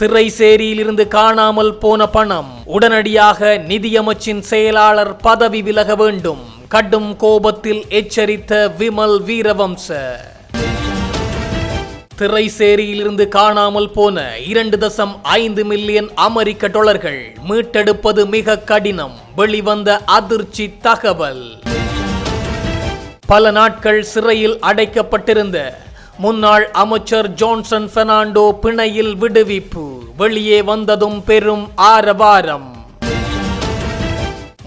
திரைசேரியிலிருந்து காணாமல் போன பணம் உடனடியாக நிதியமைச்சின் செயலாளர் பதவி விலக வேண்டும். கடும் கோபத்தில் எச்சரித்த விமல் வீரவம்ச. திரைசேரியிலிருந்து காணாமல் போன 2.5 மில்லியன் அமெரிக்க டாலர்கள் மீட்டெடுப்பது மிக கடினம். வெளிவந்த அதிர்ச்சி தகவல். பல நாட்கள் சிறையில் அடைக்கப்பட்டிருந்த முன்னாள் அமைச்சர் ஜான்சன் பெர்னாண்டோ பிணையில் விடுவிப்பு. வெளியே வந்ததும் பெரும் ஆரவாரம்.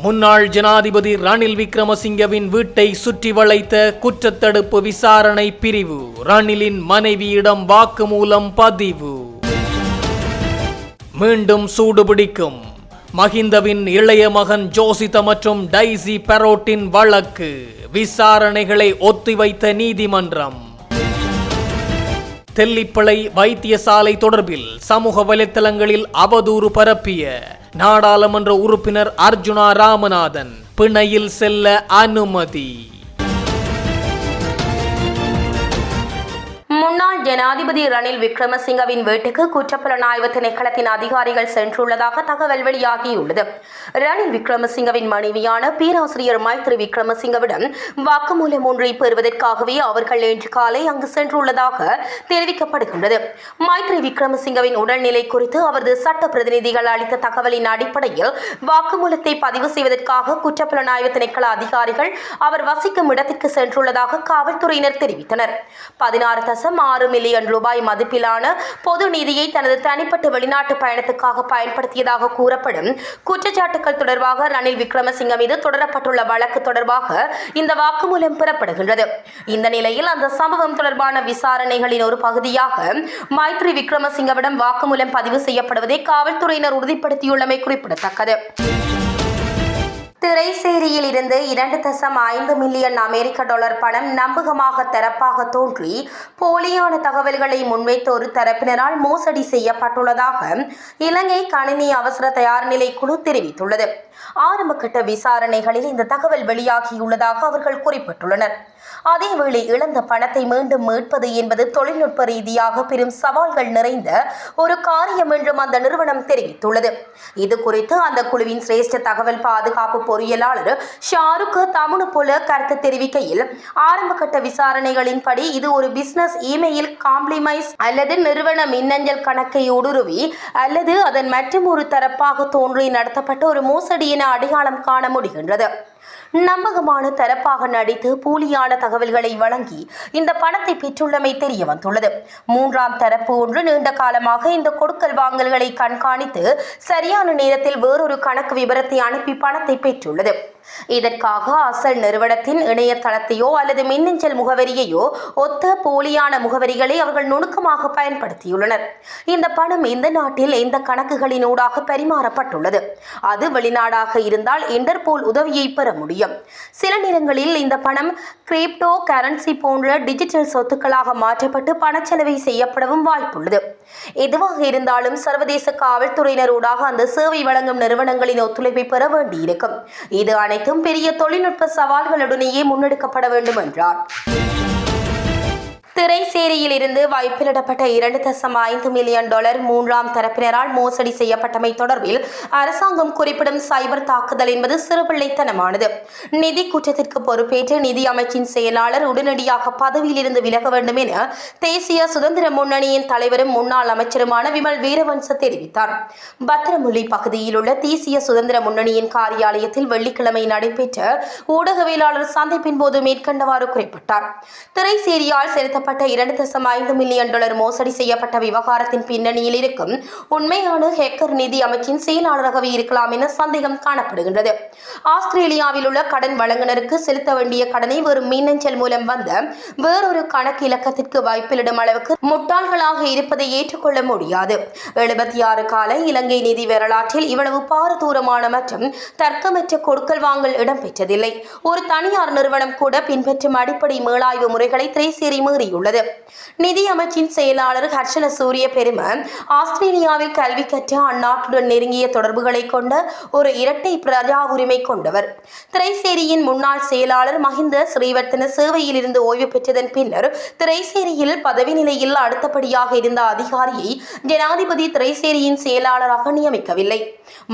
முன்னாள் ஜனாதிபதி ரணில் விக்ரமசிங்கவின் வீட்டை சுற்றி வளைத்த குற்றத்தடுப்பு விசாரணை பிரிவு. ரணிலின் மனைவியிடம் வாக்குமூலம் பதிவு. மீண்டும் சூடுபிடிக்கும் மஹிந்தவின் இளைய மகன் ஜோசித மற்றும் டைசி பெரோட்டின் வழக்கு. விசாரணைகளை ஒத்திவைத்த நீதிமன்றம். தெல்லிப்பளை வைத்தியசாலை தொடர்பில் சமூக வலைத்தளங்களில் அவதூறு பரப்பிய நாடாளுமன்ற உறுப்பினர் அர்ஜுனா ராமநாதன் பிணையில் செல்ல அனுமதி. முன்னாள் ஜனாதிபதி ரணில் விக்ரமசிங்கவின் வீட்டுக்கு குற்றப்புலனாய்வு திணைக்களத்தின் அதிகாரிகள் சென்றுள்ளதாக தகவல் வெளியாகியுள்ளது. ரணில் விக்ரமசிங்கவின் மனைவியான பேராசிரியர் மைத்ரி விக்ரமசிங்கவிடம் வாக்குமூலம் ஒன்றை பெறுவதற்காகவே அவர்கள் இன்று காலை அங்கு சென்றுள்ளதாக தெரிவிக்கப்படுகின்றது. மைத்ரி விக்ரமசிங்கவின் உடல்நிலை குறித்து அவரது சட்ட பிரதிநிதிகள் அளித்த தகவலின் அடிப்படையில் வாக்குமூலத்தை பதிவு செய்வதற்காக குற்றப்புலனாய்வு திணைக்கள அதிகாரிகள் அவர் வசிக்கும் இடத்திற்கு சென்றுள்ளதாக காவல்துறையினர் தெரிவித்தனர். 16.6 மில்லியன் ரூபாய் மதிப்பிலான பொது நிதியை தனது தனிப்பட்ட வெளிநாட்டு பயணத்துக்காக பயன்படுத்தியதாக கூறப்படும் குற்றச்சாட்டுகள் தொடர்பாக ரணில் விக்ரமசிங்க மீது தொடரப்பட்டுள்ள வழக்கு தொடர்பாக இந்த வாக்குமூலம் பெறப்படுகின்றது. இந்த நிலையில் அந்த சம்பவம் தொடர்பான விசாரணைகளின் ஒரு பகுதியாக மைத்ரி விக்ரமசிங்கவிடம் வாக்குமூலம் பதிவு செய்யப்படுவதை காவல்துறையினர் உறுதிப்படுத்தியுள்ளமை குறிப்பிடத்தக்கது. திரைசேரியில் இருந்து 2.5 மில்லியன் அமெரிக்க டாலர் பணம் நம்பகமாக தரப்பாக தோன்றி போலியான தகவல்களை முன்வைத்த ஒரு தரப்பினரால் மோசடி செய்யப்பட்டுள்ளதாக இலங்கை கணினி அவசர தயார்நிலை குழு தெரிவித்துள்ளது. ஆரம்பகட்ட விசாரணைகளில் இந்த தகவல் வெளியாகியுள்ளதாக அவர்கள் குறிப்பிட்டுள்ளனர். அதேவேளை இழந்த பணத்தை மீண்டும் மீட்பது என்பது தொழில்நுட்ப ரீதியாக பெரும் சவால்கள் நிறைந்த ஒரு காரியம் என்றும் அந்த நிறுவனம் தெரிவித்துள்ளது. இது குறித்து அந்த குழுவின் சிரேஷ்ட தகவல் பாதுகாப்பு பொறியியலாளர் ஷாருக் தமுனு போல கருத்து தெரிவிக்கையில், ஆரம்பகட்ட விசாரணைகளின்படி இது ஒரு பிசினஸ் இமெயில் காம்ப்ளிமைஸ் அல்லது நிறுவன மின்னஞ்சல் கணக்கை ஊடுருவி அல்லது அதன் மற்றும் ஒரு தரப்பாக தோன்றி நடத்தப்பட்ட ஒரு மோசடி என அடையாளம் காண முடிகின்றது. நம்பகமான தரப்பாக நடித்து போலியான தகவல்களை வழங்கி இந்த பணத்தை பெற்றுள்ளமை தெரிய வந்துள்ளது. 3ஆம் தரப்பு ஒன்று நீண்ட காலமாக இந்த கொடுக்கல் வாங்கல்களை கண்காணித்து சரியான நேரத்தில் வேறொரு கணக்கு விவரத்தை அனுப்பி பணத்தை பெற்றுள்ளது. இதற்காக அசல் நிறுவனத்தின் இணையதளத்தையோ அல்லது மின்னஞ்சல் முகவரியையோ ஒத்த போலியான முகவரிகளை அவர்கள் நுணுக்கமாக பயன்படுத்தியுள்ளனர். இந்த பணம் இந்த நாட்டில் இந்த கணக்குகளின் ஊடாக பரிமாறப்பட்டுள்ளது. அது வெளிநாடாக இருந்தால் இன்டர்போல் உதவியை பெற முடியும். சில நேரங்களில் இந்த பணம் கிரிப்டோ கரன்சி போன்ற டிஜிட்டல் சொத்துக்களாக மாற்றப்பட்டு பணச்செலவை செய்யப்படவும் வாய்ப்புள்ளது. எதுவாக இருந்தாலும் சர்வதேச காவல்துறையினரூடாக அந்த சேவை வழங்கும் நிறுவனங்களின் ஒத்துழைப்பை பெற வேண்டியிருக்கும். இது அனைத்தும் பெரிய தொழில்நுட்ப சவால்களுடனேயே முன்னெடுக்கப்பட வேண்டும் என்றார். திரைசேரியில் இருந்து வைப்பிலிடப்பட்ட 2.5 மில்லியன் டாலர் 3ஆம் தரப்பினரால் மோசடி செய்யப்பட்டமை தொடர்பில் அரசாங்கம் குறிப்பிடும் சைபர் தாக்குதல் என்பது சிறுபிள்ளைத்தனமானது. நிதி குற்றத்திற்கு பொறுப்பேற்று நிதி அமைச்சின் செயலாளர் உடனடியாக பதவியில் இருந்து விலக வேண்டும் என தேசிய சுதந்திர முன்னணியின் தலைவரும் முன்னாள் அமைச்சருமான விமல் வீரவன்ச தெரிவித்தார். பத்திரமுல்லை பகுதியில் உள்ள தேசிய சுதந்திர முன்னணியின் காரியாலயத்தில் வெள்ளிக்கிழமை நடைபெற்ற ஊடகவியலாளர் சந்திப்பின் போது மேற்கண்டவாறு குறிப்பிட்டார். திரைசேரியால் செலுத்த 2.5 மில்லியன் டாலர் மோசடி செய்யப்பட்ட விவகாரத்தின் பின்னணியில் இருக்கும் உண்மையான ஹேக்கர் நிதி அமைச்சின் செயலாளராகவே இருக்கலாம் என சந்தேகம் காணப்படுகின்றது. ஆஸ்திரேலியாவில் உள்ள கடன் வழங்குனருக்கு செலுத்த வேண்டிய கடனை வெறும் மின்னஞ்சல் மூலம் வந்த வேறொரு கணக்கு இலக்கத்திற்கு வாய்ப்பிலிடும் அளவுக்கு முட்டாள்களாக இருப்பதை ஏற்றுக்கொள்ள முடியாது. 76 கால இலங்கை நிதி வரலாற்றில் இவ்வளவு பாரதூரமான மற்றும் தர்க்கமற்ற கொடுக்கல் வாங்கல் இடம்பெற்றதில்லை. ஒரு தனியார் நிறுவனம் கூட பின்பற்றும் அடிப்படை மேலாய்வு முறைகளை திரைசேரி மீறியுள்ளது. நிதி அமைச்சின் செயலாளர் ஹர்ஷன சூரிய பெரும ஆஸ்திரேலியாவில் கல்வி கற்ற அந்நாட்டுடன் நெருங்கிய தொடர்புகளை கொண்ட ஒரு இரட்டை பிரஜா உரிமை கொண்டவர். திரைசேரியின் முன்னாள் செயலாளர் மஹிந்த ஸ்ரீவர்த்தன சேவையில் இருந்து ஓய்வு பெற்றதன் பின்னர் திரைசேரியில் பதவி நிலையில் அடுத்தபடியாக இருந்த அதிகாரியை ஜனாதிபதி திரைசேரியின் செயலாளராக நியமிக்கவில்லை.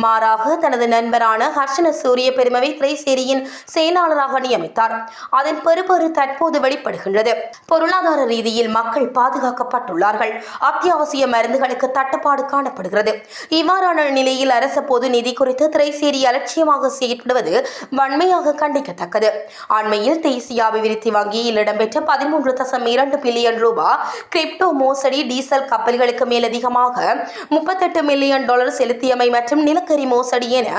மாறாக தனது நண்பரான ஹர்ஷன சூரிய பெருமவை திரைசேரியின் செயலாளராக நியமித்தார். அதன் பெறுபேறு தற்போது வெளிப்படுகின்றது. பொருளாதார ரீதியில் மக்கள் பாதுகாக்கப்பட்டுள்ளார்கள். அத்தியாவசிய மருந்துகளுக்கு தட்டுப்பாடு காணப்படுகிறது. இவ்வாறான நிலையில் அரச பொது நிதி குறித்து திரைசேரி அலட்சியமாக செயற்படுவது வன்மையாக கண்டிக்கத்தக்கது. அண்மையில் தேசிய அபிவிருத்தி வங்கியில் இடம்பெற்ற 13.2 பில்லியன் ரூபாய் கிரிப்டோ மோசடி, டீசல் கப்பல்களுக்கு மேலதிகமாக $38 மில்லியன் செலுத்தியமை மற்றும் நிலக்கரி மோசடி என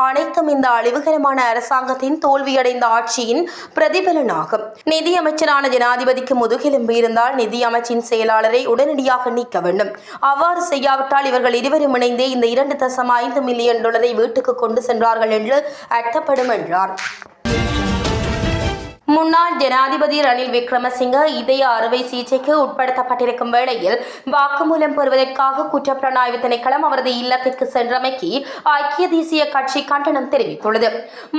அனைத்தும் இந்த அழிவுகரமான அரசாங்கத்தின் தோல்வியடைந்த ஆட்சியின் பிரதிபலனாகும். நிதி அமைச்சரான ஜனாதிபதிக்கு முதுகெலும்பு இருந்தால் நிதி அமைச்சின் செயலாளரை உடனடியாக நீக்க வேண்டும். அவ்வாறு செய்யாவிட்டால் இவர்கள் இருவரும் இணைந்தே இந்த $2.5 மில்லியன் வீட்டுக்கு கொண்டு சென்றார்கள் என்று அர்த்தப்படும் என்றார். முன்னாள் ஜனாதிபதி ரணில் விக்ரமசிங்க இதய அறுவை சிகிச்சைக்கு உட்படுத்தப்பட்டிருக்கும் வேளையில் வாக்குமூலம் பெறுவதற்காக குற்றப்புலனாய்வு திணைக்களம் அவரது இல்லத்திற்கு சென்றமைக்கு ஐக்கிய தேசிய கட்சி கண்டனம் தெரிவித்துள்ளது.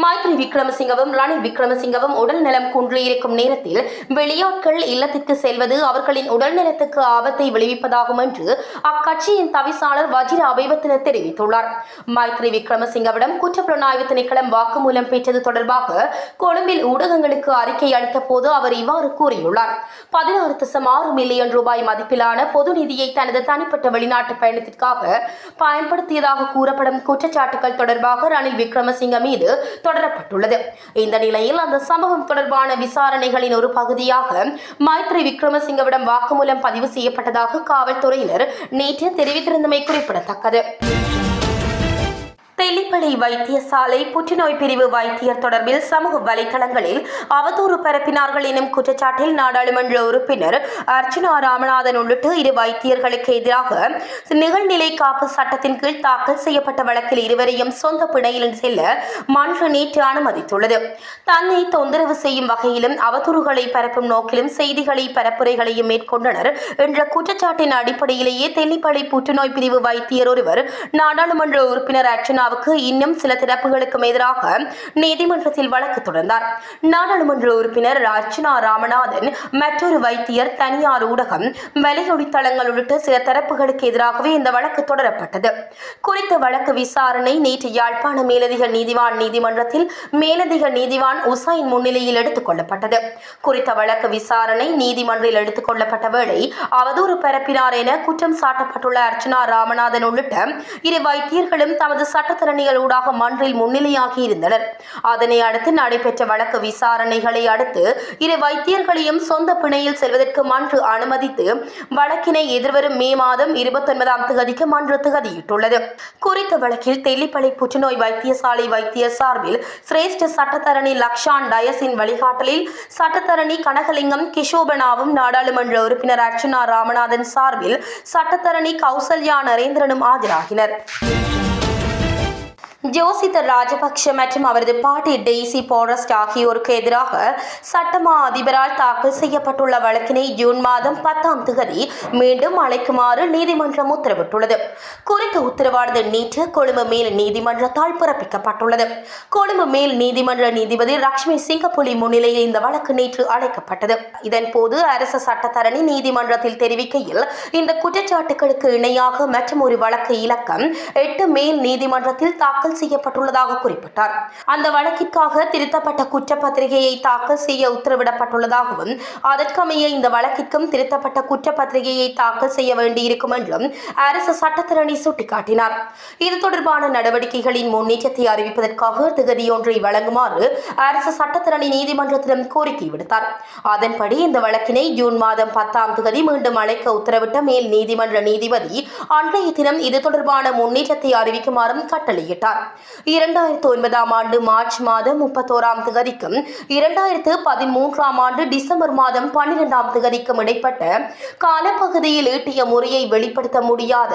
மைத்ரி விக்ரமசிங்கவும் ரணில் விக்ரமசிங்கவும் உடல் நலம் குன்றியிருக்கும் நேரத்தில் வெளியாட்கள் இல்லத்திற்கு செல்வது அவர்களின் உடல் நலத்துக்கு ஆபத்தை விளைவிப்பதாகும் என்று அக்கட்சியின் தவிசாளர் வஜிர அபேவர்த்தன தெரிவித்துள்ளார். மைத்ரி விக்ரமசிங்கவிடம் குற்றப்புலனாய்வு திணைக்களம் வாக்குமூலம் பெற்றது தொடர்பாக கொழும்பில் ஊடகங்களுக்கு அறிக்கை அளித்த போது அவர் இவ்வாறு கூறியுள்ளார். 16.6 மில்லியன் ரூபாய் மதிப்பிலான பொது நிதியை தனது தனிப்பட்ட வெளிநாட்டு பயணத்திற்காக பயன்படுத்தியதாக கூறப்படும் குற்றச்சாட்டுகள் தொடர்பாக ரணில் விக்ரமசிங்க மீது தொடரப்பட்டுள்ளது. இந்த நிலையில் அந்த சம்பவம் தொடர்பான விசாரணைகளின் ஒரு பகுதியாக மைத்ரி விக்ரமசிங்கவிடம் வாக்குமூலம் பதிவு செய்யப்பட்டதாக காவல்துறையினர் நேற்று தெரிவித்திருந்தமை குறிப்பிடத்தக்கது. தெல்லிப்பளை வைத்தியசாலை புற்றுநோய் பிரிவு வைத்தியர் தொடர்பில் சமூக வலைதளங்களில் அவதூறு பரப்பினார்கள் எனும் குற்றச்சாட்டில் நாடாளுமன்ற உறுப்பினர் அர்ச்சுனா ராமநாதன் உள்ளிட்ட 2 வைத்தியர்களுக்கு எதிராக நிகழ்நிலை காப்பு சட்டத்தின் கீழ் தாக்கல் செய்யப்பட்ட வழக்கில் இருவரையும் சொந்த பிணையில் செல்ல மன்று நேற்று அனுமதித்துள்ளது. தன்னை தொந்தரவு செய்யும் வகையிலும் அவதூறுகளை பரப்பும் நோக்கிலும் செய்திகளை பரப்புரைகளையும் மேற்கொண்டனர் என்ற குற்றச்சாட்டின் அடிப்படையிலேயே தெல்லிப்பளை புற்றுநோய் பிரிவு வைத்தியர் ஒருவர் நாடாளுமன்ற உறுப்பினர் அர்ச்சுனா இன்னும் சில தரப்புகளுக்கும் எதிராக நீதிமன்றத்தில் வழக்கு தொடர்ந்தார். நாடாளுமன்ற உறுப்பினர் அர்ச்சுனா ராமநாதன், மற்றொரு வைத்தியர், தனியார் ஊடகம், வலையொலித்தளங்கள் உள்ளிட்ட சில தரப்புகளுக்கு எதிராகவே இந்த வழக்கு தொடரப்பட்டது. குறித்த வழக்கு விசாரணை நேற்று யாழ்ப்பாண மேலதிக நீதிவான் நீதிமன்றத்தில் மேலதிக நீதிவான் உசைன் முன்னிலையில் எடுத்துக் கொள்ளப்பட்டது. குறித்த வழக்கு விசாரணை நீதிமன்றில் எடுத்துக் கொள்ளப்பட்ட வேளை அவதூறு பரப்பினார் என குற்றம் சாட்டப்பட்டுள்ள அர்ச்சுனா ராமநாதன் உள்ளிட்ட 2 வைத்தியர்களும் தமது சட்டத்தரணிகள் ஊடாக மன்றில் முன்னிலையாகி இருந்தனர். அதனை அடுத்து நடைபெற்ற வழக்கு விசாரணைகளை அடுத்து 2 வைத்தியர்களையும் சொந்த பிணையில் செல்வதற்கு மன்று அனுமதித்து வழக்கினை எதிர்வரும் மே மாதம் 29ஆம் தேதிக்கு மன்று திகதியிட்டுள்ளது. குறித்த வழக்கில் தெல்லிப்பளை புற்றுநோய் வைத்தியசாலை வைத்தியர் சார்பில் சிரேஷ்ட சட்டத்தரணி லக்ஷான் டயஸின் வழிகாட்டலில் சட்டத்தரணி கனகலிங்கம் கிஷோபனாவும், நாடாளுமன்ற உறுப்பினர் அர்ச்சுனா ராமநாதன் சார்பில் சட்டத்தரணி கௌசல்யா நரேந்திரனும் ஆஜராகினர். ஜோசித ராஜபக்ஷ மற்றும் அவரது பாட்டி டெய்சி பாரஸ்ட் ஆகியோருக்கு எதிராக சட்டமா அதிபரால் தாக்கல் செய்யப்பட்டுள்ள வழக்கினை ஜூன் மாதம் 10ஆம் தேதி மீண்டும் அழைக்குமாறு நீதிமன்றம் உத்தரவிட்டுள்ளது. குறித்த உத்தரவானது நேற்று கொழும்பு மேல் நீதிமன்றத்தால் பிறப்பிக்கப்பட்டுள்ளது. கொழும்பு மேல் நீதிமன்ற நீதிபதி லக்ஷ்மி சிங்கப்புலி முன்னிலையில் இந்த வழக்கு நேற்று அழைக்கப்பட்டது. இதன்போது அரசு சட்டத்தரணி நீதிமன்றத்தில் தெரிவிக்கையில் இந்த குற்றச்சாட்டுகளுக்கு இணையாக மற்றும் ஒரு வழக்கு இலக்கம் 8 மேல் நீதிமன்றத்தில் தாக்கல் செய்யப்பட்டுள்ளதாக குறிப்பிட்டார். அந்த வழக்கிற்காக திருத்தப்பட்ட குற்றப்பத்திரிகையை தாக்கல் செய்ய உத்தரவிடப்பட்டுள்ளதாகவும் அதற்கமைய இந்த வழக்கிற்கும் திருத்தப்பட்ட குற்றப்பத்திரிகையை தாக்கல் செய்ய வேண்டியிருக்கும் என்றும் அரசு சட்டத்தரணி சுட்டிக்காட்டினார். இது தொடர்பான நடவடிக்கைகளின் முன்னேற்றத்தை அறிவிப்பதற்காக திகதியொன்றை வழங்குமாறு அரசு சட்டத்தரணி நீதிமன்றத்திடம் கோரிக்கை விடுத்தார். அதன்படி இந்த வழக்கினை ஜூன் மாதம் 10ஆம் தேதி மீண்டும் அழைக்க உத்தரவிட்ட மேல் நீதிமன்ற நீதிபதி அன்றைய தினம் இது தொடர்பான முன்னேற்றத்தை அறிவிக்குமாறும் கட்டளையிட்டார். 2009 ஆண்டு மார்ச் மாதம் 31ஆம் தேதிக்கும் 2013ஆம் ஆண்டு டிசம்பர் மாதம் 12ஆம் தேதிக்கும் இடைப்பட்ட காலப்பகுதியில் ஈட்டிய முறையை வெளிப்படுத்த முடியாத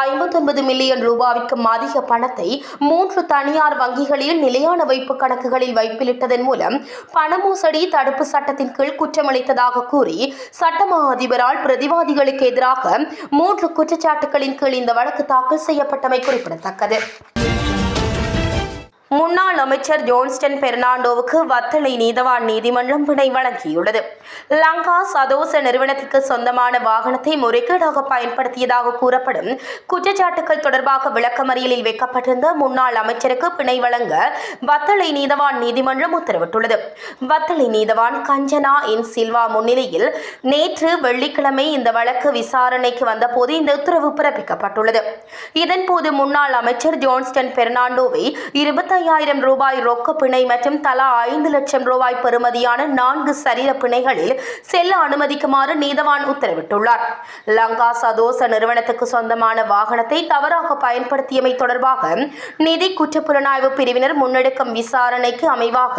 59 மில்லியன் ரூபாவிற்கும் அதிக பணத்தை 3 தனியார் வங்கிகளில் நிலையான வைப்பு கணக்குகளில் வைப்பிலிட்டதன் மூலம் பண மோசடி தடுப்பு சட்டத்தின் கீழ் குற்றமளித்ததாக கூறி சட்டமா அதிபரால் பிரதிவாதிகளுக்கு எதிராக 3 குற்றச்சாட்டுகளின் கீழ் இந்த வழக்கு தாக்கல் செய்யப்பட்டமை குறிப்பிடத்தக்கது. முன்னாள் அமைச்சர் ஜோன்ஸ்டன் பெர்னாண்டோவுக்கு வத்தளை நீதவான் நீதிமன்றம் பிணை வழங்கியுள்ளது. லங்கா சதோச நிறுவனத்திற்கு சொந்தமான வாகனத்தை முறைகேடாக பயன்படுத்தியதாக கூறப்படும் குற்றச்சாட்டுகள் தொடர்பாக விளக்கமறியலில் வைக்கப்பட்டிருந்த முன்னாள் அமைச்சருக்கு பிணை வழங்க வத்தளை நீதவான் நீதிமன்றம் உத்தரவிட்டுள்ளது. வத்தளை நீதவான் கஞ்சனா என் சில்வா முன்னிலையில் நேற்று வெள்ளிக்கிழமை இந்த வழக்கு விசாரணைக்கு வந்தபோது இந்த உத்தரவு பிறப்பிக்கப்பட்டுள்ளது. இதன்போது முன்னாள் அமைச்சர் ஜோன்ஸ்டன் பெர்னாண்டோவை 25,000 ரூபாய் ரொக்க பிணை மற்றும் தலா 5 லட்சம் ரூபாய் பெறுமதியான 4 சரீர பிணைகளில் செல்ல அனுமதிக்குமாறு நீதவான் உத்தரவிட்டுள்ளார். லங்கா சதோச நிறுவனத்துக்கு சொந்தமான வாகனத்தை தவறாக பயன்படுத்தியமை தொடர்பாக நிதி குற்றப்புலனாய்வு பிரிவினர் முன்னெடுக்கும் விசாரணைக்கு அமைவாக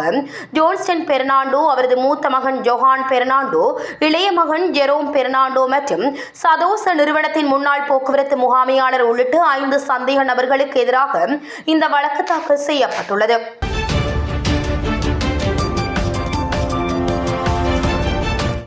ஜோன்ஸ்டன் பெர்னாண்டோ, அவரது மூத்த மகன் ஜொஹான் பெர்னாண்டோ, இளைய மகன் ஜெரோம் பெர்னாண்டோ மற்றும் சதோச நிறுவனத்தின் முன்னாள் போக்குவரத்து முகாமையாளர் உள்ளிட்ட 5 சந்தேக நபர்களுக்கு எதிராக இந்த வழக்கு தாக்கல் செய்யப்பட்டுள்ளது.